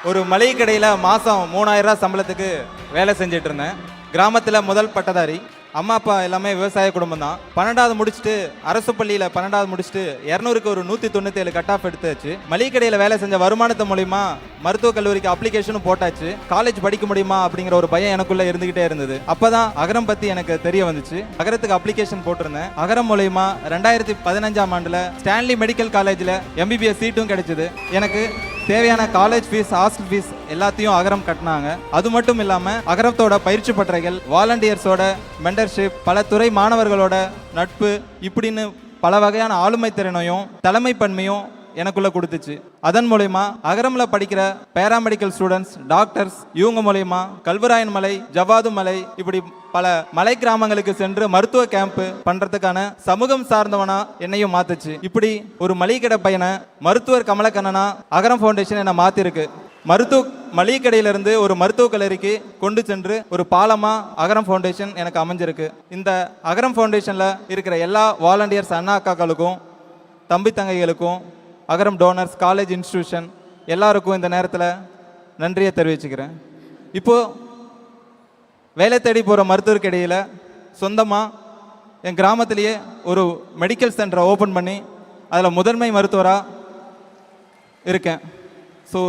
ஒரு மளிகை கடையில் மாதம் 3000 ரூபா சம்பளத்துக்கு வேலை செஞ்சுட்டு இருந்தேன். கிராமத்தில் முதல் பட்டதாரி. அம்மா அப்பா எல்லாமே விவசாய குடும்பம் தான். 12வது முடிச்சுட்டு அரசு பள்ளியில் 12வது முடிச்சுட்டு 200க்கு ஒரு 197 கட் ஆஃப் எடுத்தாச்சு. மளிகை கடையில் வேலை செஞ்ச வருமானத்து மூலிமா மருத்துவக் கல்லூரிக்கு அப்ளிகேஷனும் போட்டாச்சு. காலேஜ் படிக்க முடியுமா அப்படிங்கிற ஒரு பயம் எனக்குள்ள இருந்துகிட்டே இருந்தது. அப்பதான் அகரம் பத்தி எனக்கு தெரிய வந்துச்சு. அகரத்துக்கு அப்ளிகேஷன் போட்டிருந்தேன். அகரம் மூலியமா 2015ஆம் ஆண்டுல ஸ்டான்லி மெடிக்கல் காலேஜில் MBBS சீட்டும் கிடைச்சது. எனக்கு தேவையான காலேஜ் ஃபீஸ், ஹாஸ்டல் ஃபீஸ் எல்லாத்தையும் அகரம் கட்டினாங்க. அது மட்டும் இல்லாமல் அகரத்தோட பயிற்சி பட்டறைகள், வாலண்டியர்ஸோட மெண்டர்ஷிப், பல துறை மாணவர்களோட நட்பு, இப்படின்னு பல வகையான ஆளுமை திறனையும் தலைமை பன்மையும் எனக்குள்ள கொடுத்துச்சு. அதன் மூலயமா அகரம்ல படிக்கிற பேராமெடிக்கல் ஸ்டூடெண்ட்ஸ், டாக்டர்ஸ், இவங்க மூலயமா கல்வராயன் மலை, ஜவாது மலை, இப்படி பல மலை கிராமங்களுக்கு சென்று மருத்துவ கேம்ப் பண்றதுக்கான சமூகம் சார்ந்தவனா என்னையும் மாத்துச்சு. இப்படி ஒரு மளிகை கடை பையனை மருத்துவர் கமலக்கண்ணனா அகரம் ஃபவுண்டேஷன் என்ன மாத்திருக்கு. மளிகை கடையிலிருந்து ஒரு மருத்துவக் கல்லூரிக்கு கொண்டு சென்று ஒரு பாலமா அகரம் ஃபவுண்டேஷன் எனக்கு அமைஞ்சிருக்கு. இந்த அகரம் ஃபவுண்டேஷன்ல இருக்கிற எல்லா வாலண்டியர்ஸ் அண்ணா அக்காக்களுக்கும், தம்பி தங்கைகளுக்கும், அகரம் டோனர்ஸ், காலேஜ் இன்ஸ்டிடியூஷன் எல்லாருக்கும் இந்த நேரத்தில் நன்றியை தெரிவிச்சுக்கிறேன். இப்போது வேலை தேடி போகிற மருத்துவருக்கு இடையில் சொந்தமாக என் கிராமத்திலேயே ஒரு மெடிக்கல் சென்டரை ஓப்பன் பண்ணி அதில் முதன்மை மருத்துவராக இருக்கேன். ஸோ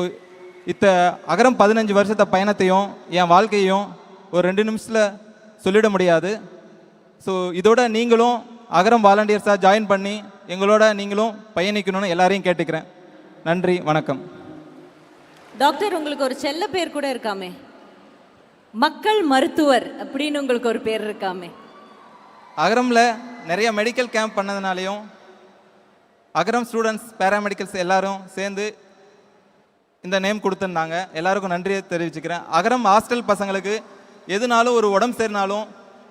அகரம் 15 வருஷத்தை பயணத்தையும் என் வாழ்க்கையும் ஒரு 2 நிமிஷத்தில் சொல்லிட முடியாது. ஸோ இதோட நீங்களும் அகரம் வாலண்டியர்ஸாக ஜாயின் பண்ணி எங்களோட நீங்களும் பயணிக்கணும்னு எல்லாரையும் கேட்டுக்கிறேன். நன்றி, வணக்கம். டாக்டர், உங்களுக்கு ஒரு செல்ல பேர் கூட இருக்காமே, மக்கள் மருத்துவர் அப்படின்னு உங்களுக்கு ஒரு பேர் இருக்காமே. அகரமில் நிறைய மெடிக்கல் கேம்ப் பண்ணதுனாலையும் அகரம் ஸ்டூடெண்ட்ஸ், பேராமெடிக்கல்ஸ் எல்லாரும் சேர்ந்து இந்த நேம் கொடுத்துருந்தாங்க. எல்லாருக்கும் நன்றியை தெரிவிச்சுக்கிறேன். அகரம் ஹாஸ்டல் பசங்களுக்கு எதுனாலும் ஒரு உடம்பு சரினாலும்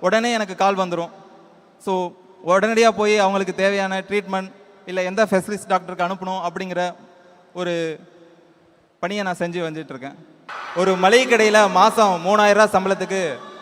உடனே எனக்கு கால் வந்துடும். ஸோ உடனடியாக போய் அவங்களுக்கு தேவையான ட்ரீட்மெண்ட் இல்லை எந்த ஸ்பெஷலிஸ்ட் டாக்டருக்கு அனுப்பணும் அப்படிங்கிற ஒரு பணியை நான் செஞ்சு வந்துட்டுருக்கேன். ஒரு மளிகை கடையில் மாதம் 3000 ரூபா சம்பளத்துக்கு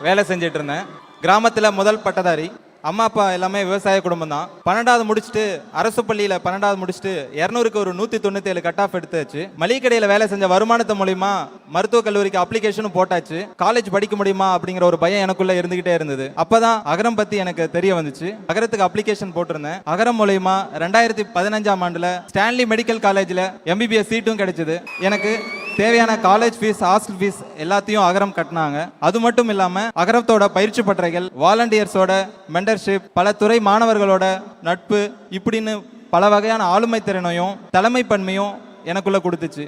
வேலை செஞ்சுட்டு இருந்தேன். கிராமத்தில் முதல் பட்டதாரி. அம்மா அப்பா எல்லாமே விவசாய குடும்பம் தான். 12வது முடிச்சுட்டு அரசு பள்ளியில் 12வது முடிச்சுட்டு 200க்கு ஒரு 197 கட் ஆஃப் எடுத்தாச்சு. மளிகை கடையில் வேலை செஞ்ச வருமானத்து மூலிமா மருத்துவக் கல்லூரிக்கு அப்ளிகேஷனும் போட்டாச்சு. காலேஜ் படிக்க முடியுமா அப்படிங்கிற ஒரு பயம் எனக்குள்ள இருந்துகிட்டே இருந்தது. அப்பதான் அகரம் பத்தி எனக்கு தெரிய வந்துச்சு. அகரத்துக்கு அப்ளிகேஷன் போட்டிருந்தேன். அகரம் மூலியமா 2015ஆம் ஆண்டுல ஸ்டான்லி மெடிக்கல் காலேஜில் MBBS சீட்டும் கிடைச்சது. எனக்கு தேவையான காலேஜ் ஃபீஸ், ஹாஸ்டல் ஃபீஸ் எல்லாத்தையும் அகரம் கட்டினாங்க. அது மட்டும் இல்லாமல் அகரத்தோட பயிற்சி பட்டறைகள், வாலண்டியர்ஸோட மெண்டர்ஷிப், பல துறை மாணவர்களோட நட்பு, இப்படின்னு பல வகையான ஆளுமை திறனையும் தலைமை பன்மையும் எனக்குள்ள கொடுத்துச்சு.